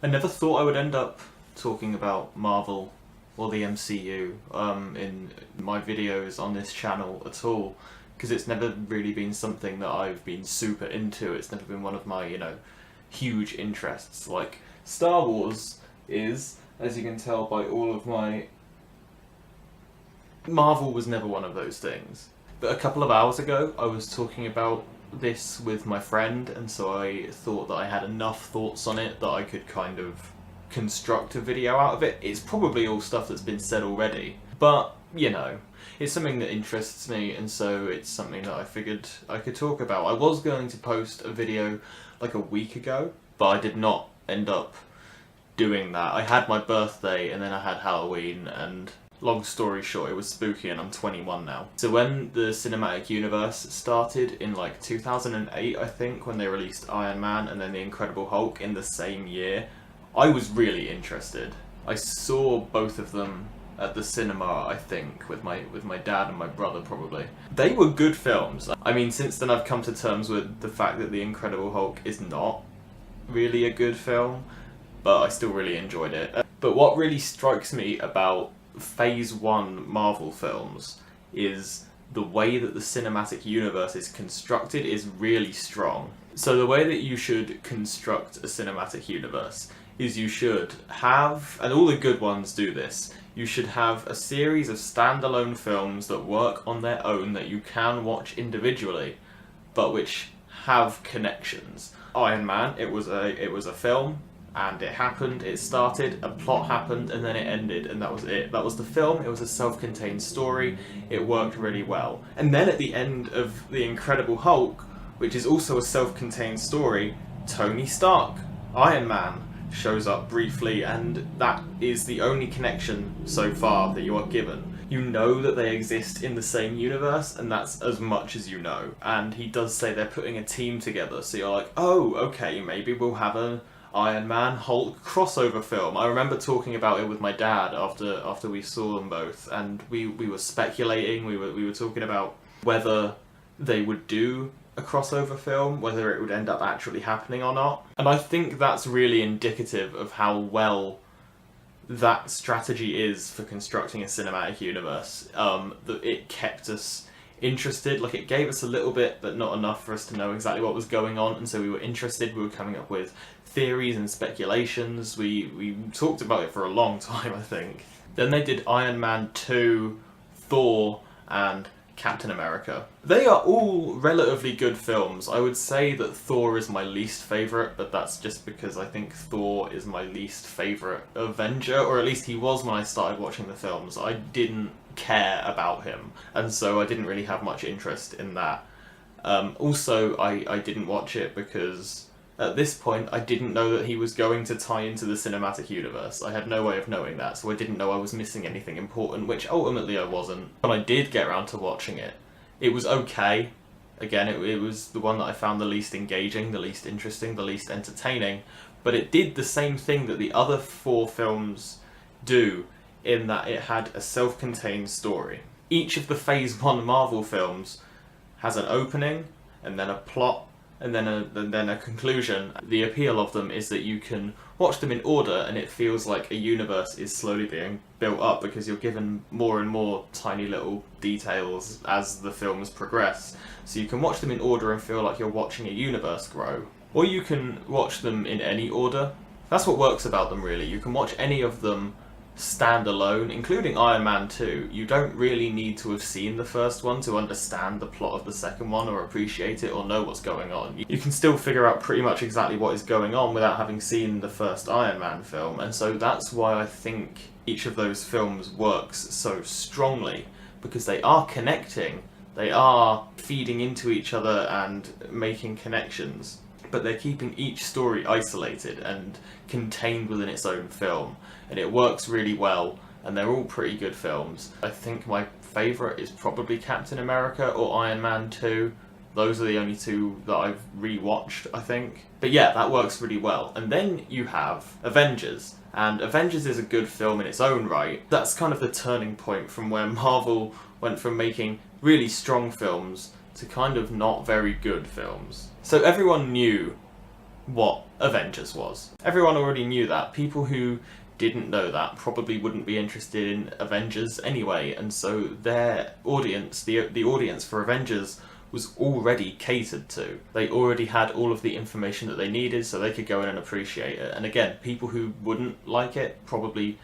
I never thought I would end up talking about Marvel or the MCU in my videos on this channel at all, because it's never really been something that I've been super into. It's never been one of my, huge interests. Like, Star Wars is, as you can tell by all of my... Marvel was never one of those things. But a couple of hours ago, I was talking about this with my friend, and so I thought that I had enough thoughts on it that I could kind of construct a video out of it. It's probably all stuff that's been said already, but, it's something that interests me, and so it's something that I figured I could talk about. I was going to post a video like a week ago, but I did not end up doing that. I had my birthday, and then I had Halloween, and long story short, it was spooky, and I'm 21 now. So when the cinematic universe started in like 2008, I think, when they released Iron Man and then the Incredible Hulk in the same year, I was really interested. I saw both of them at the cinema, I think, with my dad and my brother probably. They were good films. I mean, since then I've come to terms with the fact that the Incredible Hulk is not really a good film, but I still really enjoyed it. But what really strikes me about Phase 1 Marvel films is the way that the cinematic universe is constructed is really strong. So the way that you should construct a cinematic universe is you should have, and all the good ones do this, you should have a series of standalone films that work on their own that you can watch individually, but which have connections. Iron Man, it was a film, and it happened, it started, a plot happened, and then it ended, and that was it. That was the film, it was a self-contained story, it worked really well. And then at the end of The Incredible Hulk, which is also a self-contained story, Tony Stark, Iron Man, shows up briefly, and that is the only connection so far that you are given. You know that they exist in the same universe, and that's as much as you know. And he does say they're putting a team together, so you're like, oh, okay, maybe we'll have an Iron Man Hulk crossover film. I remember talking about it with my dad after we saw them both, and we were speculating, we were talking about whether they would do a crossover film, whether it would end up actually happening or not. And I think that's really indicative of how well that strategy is for constructing a cinematic universe. That it kept us interested, like it gave us a little bit, but not enough for us to know exactly what was going on, and so we were interested, we were coming up with theories and speculations, we talked about it for a long time, I think. Then they did Iron Man 2, Thor, and Captain America. They are all relatively good films. I would say that Thor is my least favourite, but that's just because I think Thor is my least favourite Avenger, or at least he was when I started watching the films. I didn't care about him, and so I didn't really have much interest in that. Also, I didn't watch it because at this point I didn't know that he was going to tie into the cinematic universe. I had no way of knowing that, so I didn't know I was missing anything important, which ultimately I wasn't. When I did get around to watching it, it was okay. Again, it was the one that I found the least engaging, the least interesting, the least entertaining, but it did the same thing that the other 4 films do, in that it had a self-contained story. Each of the Phase 1 Marvel films has an opening, and then a plot, and then a conclusion. The appeal of them is that you can watch them in order, and it feels like a universe is slowly being built up because you're given more and more tiny little details as the films progress. So you can watch them in order and feel like you're watching a universe grow. Or you can watch them in any order. That's what works about them, really. You can watch any of them stand alone, including Iron Man 2. You don't really need to have seen the first one to understand the plot of the second one or appreciate it or know what's going on. You can still figure out pretty much exactly what is going on without having seen the first Iron Man film, and so that's why I think each of those films works so strongly, because they are connecting, they are feeding into each other and making connections, but they're keeping each story isolated and contained within its own film, and it works really well, and they're all pretty good films. I think my favourite is probably Captain America or Iron Man 2. Those are the only 2 that I've rewatched, I think. But yeah, that works really well. And then you have Avengers, and Avengers is a good film in its own right. That's kind of the turning point from where Marvel went from making really strong films to kind of not very good films. So everyone knew what Avengers was. Everyone already knew that. People who didn't know that probably wouldn't be interested in Avengers anyway, and so their audience, the audience for Avengers, was already catered to. They already had all of the information that they needed, so they could go in and appreciate it. And again, people who wouldn't like it probably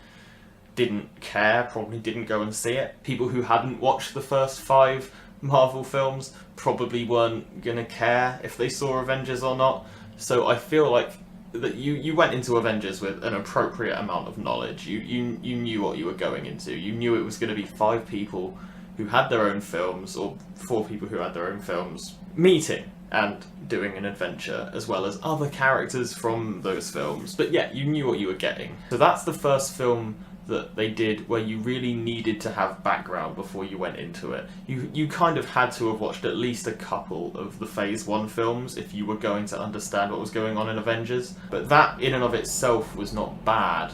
didn't care, probably didn't go and see it. People who hadn't watched the first 5 Marvel films probably weren't gonna care if they saw Avengers or not. So I feel like that you went into Avengers with an appropriate amount of knowledge. You knew what you were going into. You knew it was going to be 5 people who had their own films, or 4 people who had their own films, meeting and doing an adventure, as well as other characters from those films. But yeah, you knew what you were getting. So that's the first film that they did where you really needed to have background before you went into it. You kind of had to have watched at least a couple of the Phase 1 films if you were going to understand what was going on in Avengers. But that in and of itself was not bad,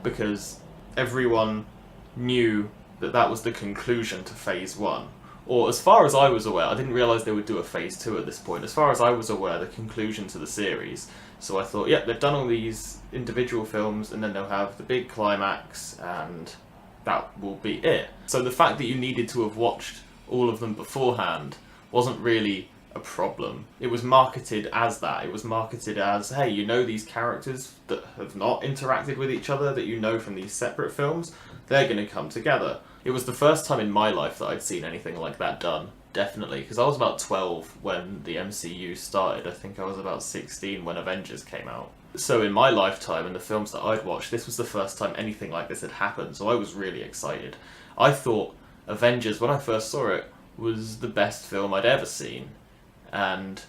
because everyone knew that that was the conclusion to Phase 1. Or as far as I was aware, I didn't realise they would do a Phase 2 at this point. As far as I was aware, the conclusion to the series. So I thought, yeah, they've done all these individual films and then they'll have the big climax and that will be it. So the fact that you needed to have watched all of them beforehand wasn't really a problem. It was marketed as that. It was marketed as, hey, you know these characters that have not interacted with each other, that you know from these separate films, they're going to come together. It was the first time in my life that I'd seen anything like that done. Definitely, because I was about 12 when the MCU started. I think I was about 16 when Avengers came out. So in my lifetime and the films that I'd watched, this was the first time anything like this had happened, so I was really excited. I thought Avengers, when I first saw it, was the best film I'd ever seen, and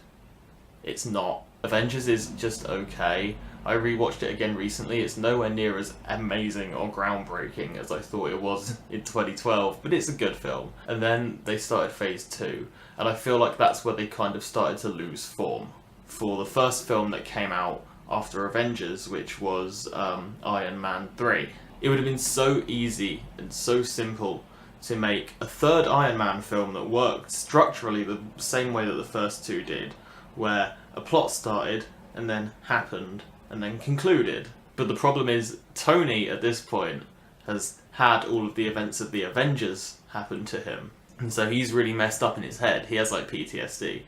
it's not. Avengers is just okay. I rewatched it again recently. It's nowhere near as amazing or groundbreaking as I thought it was in 2012, but it's a good film. And then they started Phase 2, and I feel like that's where they kind of started to lose form. For the first film that came out after Avengers, which was Iron Man 3, it would have been so easy and so simple to make a third Iron Man film that worked structurally the same way that the first 2 did, where a plot started and then happened and then concluded. But the problem is, Tony at this point has had all of the events of the Avengers happen to him, and so he's really messed up in his head. He has like PTSD,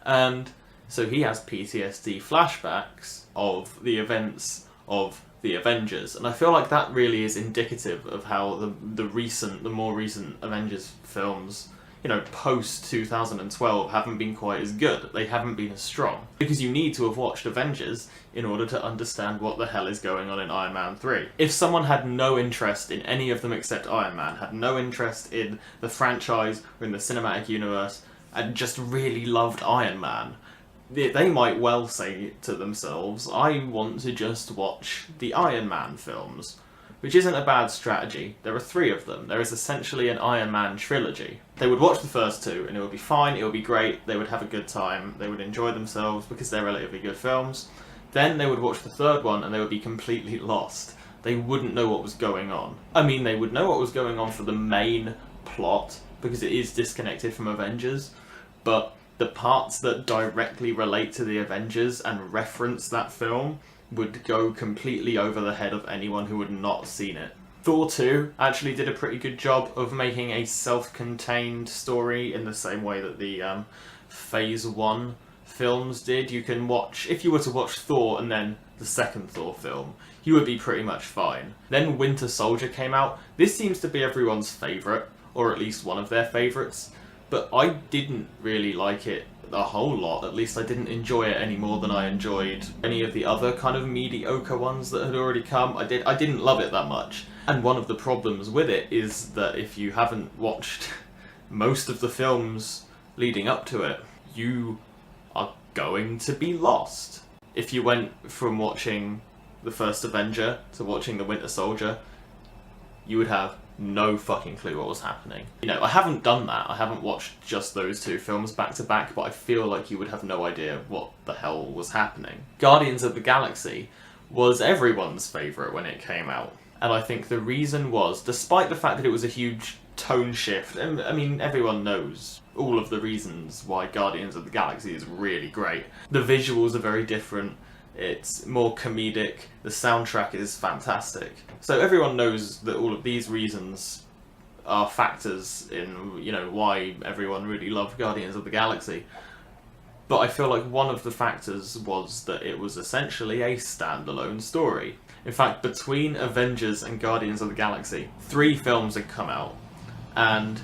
and so he has PTSD flashbacks of the events of the Avengers, and I feel like that really is indicative of how the more recent Avengers films, you know, post 2012, haven't been quite as good. They haven't been as strong. Because you need to have watched Avengers in order to understand what the hell is going on in Iron Man 3. If someone had no interest in any of them except Iron Man, had no interest in the franchise or in the cinematic universe, and just really loved Iron Man, they might well say to themselves, I want to just watch the Iron Man films. Which isn't a bad strategy. There are 3 of them. There is essentially an Iron Man trilogy. They would watch the first 2 and it would be fine, it would be great, they would have a good time, they would enjoy themselves because they're relatively good films. Then they would watch the third one and they would be completely lost. They wouldn't know what was going on. I mean, they would know what was going on for the main plot, because it is disconnected from Avengers, but the parts that directly relate to the Avengers and reference that film would go completely over the head of anyone who had not seen it. Thor 2 actually did a pretty good job of making a self-contained story in the same way that the Phase 1 films did. You can watch, if you were to watch Thor and then the second Thor film, you would be pretty much fine. Then Winter Soldier came out. This seems to be everyone's favourite, or at least one of their favourites, but I didn't really like it a whole lot. At least I didn't enjoy it any more than I enjoyed any of the other kind of mediocre ones that had already come. I didn't love it that much. And one of the problems with it is that if you haven't watched most of the films leading up to it, you are going to be lost. If you went from watching the first Avenger to watching the Winter Soldier, you would have no fucking clue what was happening. You know, I haven't done that. I haven't watched just those 2 films back to back, but I feel like you would have no idea what the hell was happening. Guardians of the Galaxy was everyone's favourite when it came out. And I think the reason was, despite the fact that it was a huge tone shift, and I mean, everyone knows all of the reasons why Guardians of the Galaxy is really great. The visuals are very different. It's more comedic. The soundtrack is fantastic. So everyone knows that all of these reasons are factors in, you know, why everyone really loved Guardians of the Galaxy. But I feel like one of the factors was that it was essentially a standalone story. In fact, between Avengers and Guardians of the Galaxy, 3 films had come out. And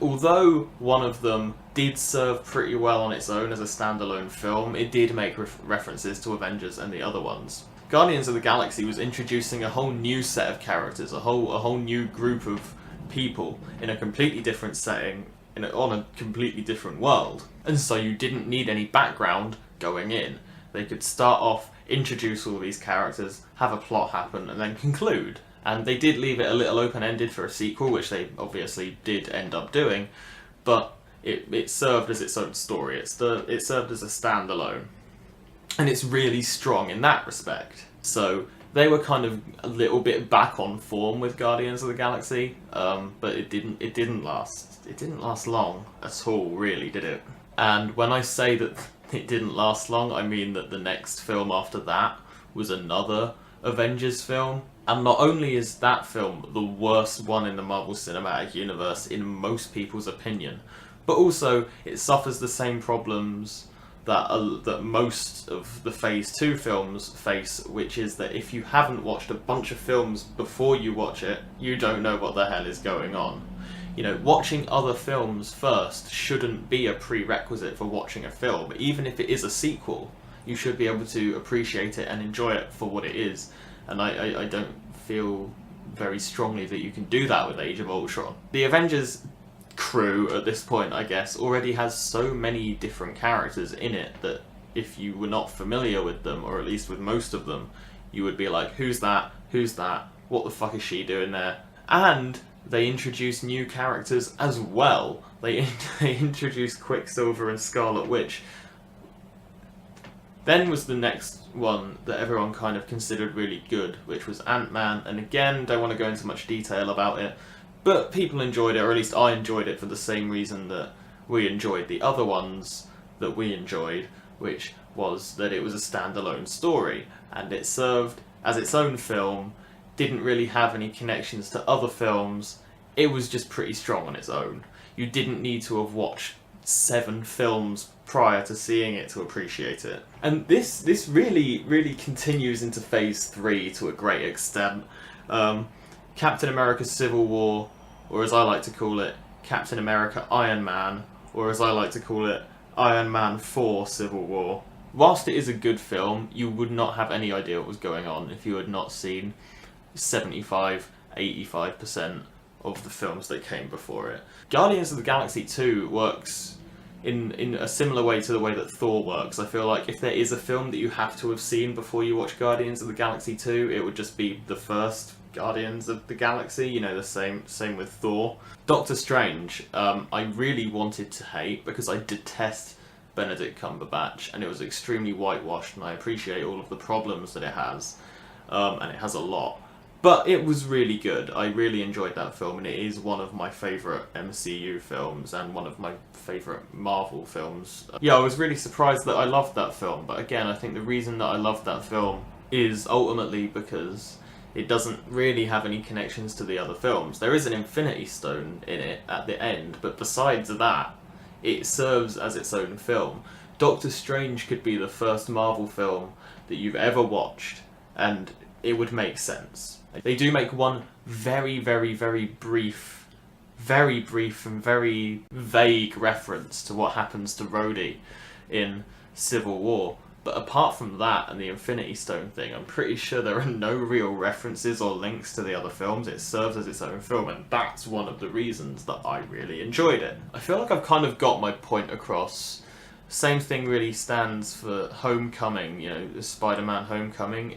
although one of them did serve pretty well on its own as a standalone film, it did make references to Avengers and the other ones. Guardians of the Galaxy was introducing a whole new set of characters, a whole new group of people in a completely different setting, on a completely different world. And so you didn't need any background going in. They could start off, introduce all these characters, have a plot happen, and then conclude. And they did leave it a little open-ended for a sequel, which they obviously did end up doing, but it served as its own story. It served as a standalone. And it's really strong in that respect. So they were kind of a little bit back on form with Guardians of the Galaxy, but it didn't last long at all, really, did it? And when I say that it didn't last long, I mean that the next film after that was another Avengers film. And not only is that film the worst one in the Marvel Cinematic Universe in most people's opinion, but also it suffers the same problems that most of the Phase 2 films face, which is that if you haven't watched a bunch of films before you watch it, you don't know what the hell is going on. You know, watching other films first shouldn't be a prerequisite for watching a film. Even if it is a sequel, you should be able to appreciate it and enjoy it for what it is. And I don't feel very strongly that you can do that with Age of Ultron. The Avengers crew at this point, I guess, already has so many different characters in it that if you were not familiar with them, or at least with most of them, you would be like, who's that? Who's that? What the fuck is she doing there? And they introduce new characters as well. They introduce Quicksilver and Scarlet Witch. Then was the next one that everyone kind of considered really good, which was Ant-Man, and again, don't want to go into much detail about it, but people enjoyed it, or at least I enjoyed it for the same reason that we enjoyed the other ones that we enjoyed, which was that it was a standalone story, and it served as its own film, didn't really have any connections to other films, it was just pretty strong on its own. You didn't need to have watched 7 films prior to seeing it to appreciate it. And this really continues into Phase 3 to a great extent. Captain America Civil War, or as I like to call it, Captain America Iron Man, or as I like to call it, Iron Man 4 Civil War. Whilst it is a good film, you would not have any idea what was going on if you had not seen 75-85% of the films that came before it. Guardians of the Galaxy 2 works in a similar way to the way that Thor works. I feel like if there is a film that you have to have seen before you watch Guardians of the Galaxy 2, it would just be the first Guardians of the Galaxy, you know, the same with Thor. Doctor Strange, I really wanted to hate because I detest Benedict Cumberbatch, and it was extremely whitewashed, and I appreciate all of the problems that it has, and it has a lot. But it was really good. I really enjoyed that film, and it is one of my favourite MCU films and one of my favourite Marvel films. Yeah, I was really surprised that I loved that film, but again, I think the reason that I loved that film is ultimately because it doesn't really have any connections to the other films. There is an Infinity Stone in it at the end, but besides that, it serves as its own film. Doctor Strange could be the first Marvel film that you've ever watched, and it would make sense. They do make one very brief and very vague reference to what happens to Rhodey in Civil War. But apart from that and the Infinity Stone thing, I'm pretty sure there are no real references or links to the other films. It serves as its own film, and that's one of the reasons that I really enjoyed it. I feel like I've kind of got my point across. Same thing really stands for Homecoming, you know, Spider-Man Homecoming.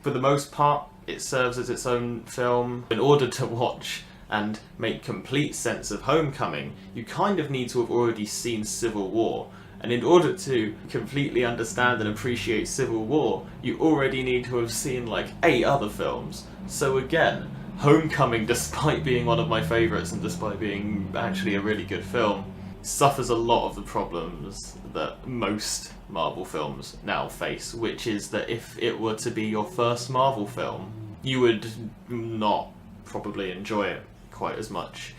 For the most part, it serves as its own film. In order to watch and make complete sense of Homecoming, you kind of need to have already seen Civil War. And in order to completely understand and appreciate Civil War, you already need to have seen like 8 other films. So again, Homecoming, despite being one of my favourites and despite being actually a really good film, suffers a lot of the problems that most Marvel films now face, which is that if it were to be your first Marvel film, you would not probably enjoy it quite as much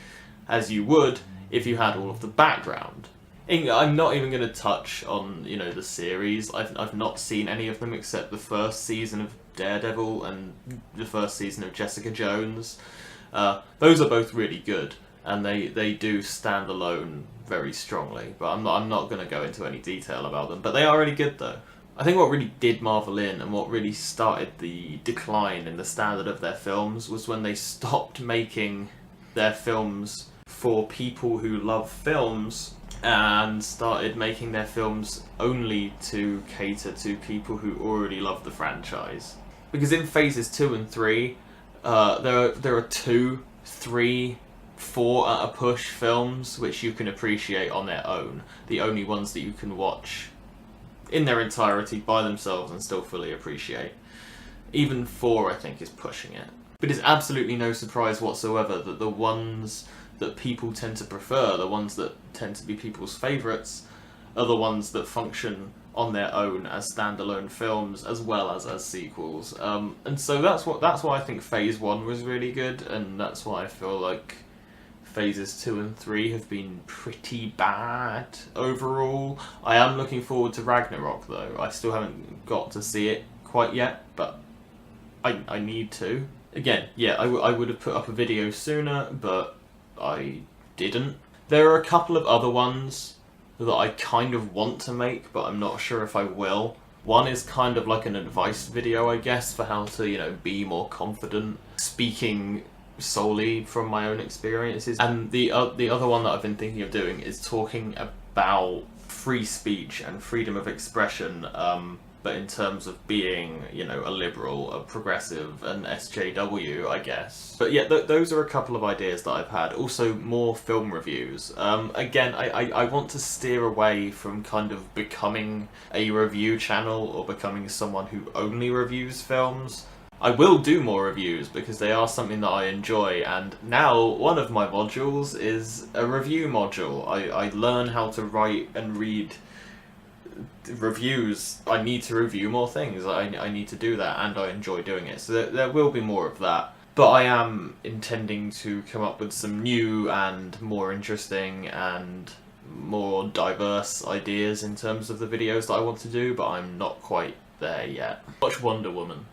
as you would if you had all of the background. I'm not even going to touch on, the series. I've not seen any of them except the first season of Daredevil and the first season of Jessica Jones. Those are both really good, and they do stand alone very strongly. But I'm not going to go into any detail about them. But they are really good, though. I think what really did Marvel in, and what really started the decline in the standard of their films, was when they stopped making their films for people who love films and started making their films only to cater to people who already love the franchise. Because in phases 2 and 3, there are 2, 3, 4 at a push films which you can appreciate on their own. The only ones that you can watch in their entirety by themselves and still fully appreciate. Even 4, I think, is pushing it. But it's absolutely no surprise whatsoever that the ones that people tend to prefer, the ones that tend to be people's favourites, are the ones that function on their own as standalone films as well as sequels. And so that's why I think Phase 1 was really good, and that's why I feel like Phases 2 and 3 have been pretty bad overall. I am looking forward to Ragnarok though. I still haven't got to see it quite yet, but I need to. Again, yeah, I would have put up a video sooner, but I didn't. There are a couple of other ones that I kind of want to make, but I'm not sure if I will. One is kind of like an advice video, I guess, for how to, be more confident, speaking solely from my own experiences. And the other one that I've been thinking of doing is talking about free speech and freedom of expression, but in terms of being, a liberal, a progressive, an SJW, I guess. But yeah, those are a couple of ideas that I've had. Also, more film reviews. Again, I want to steer away from kind of becoming a review channel or becoming someone who only reviews films. I will do more reviews because they are something that I enjoy, and now one of my modules is a review module. I learn how to write and read reviews. I need to review more things. I need to do that, and I enjoy doing it. So there will be more of that. But I am intending to come up with some new and more interesting and more diverse ideas in terms of the videos that I want to do, but I'm not quite there yet. Watch Wonder Woman.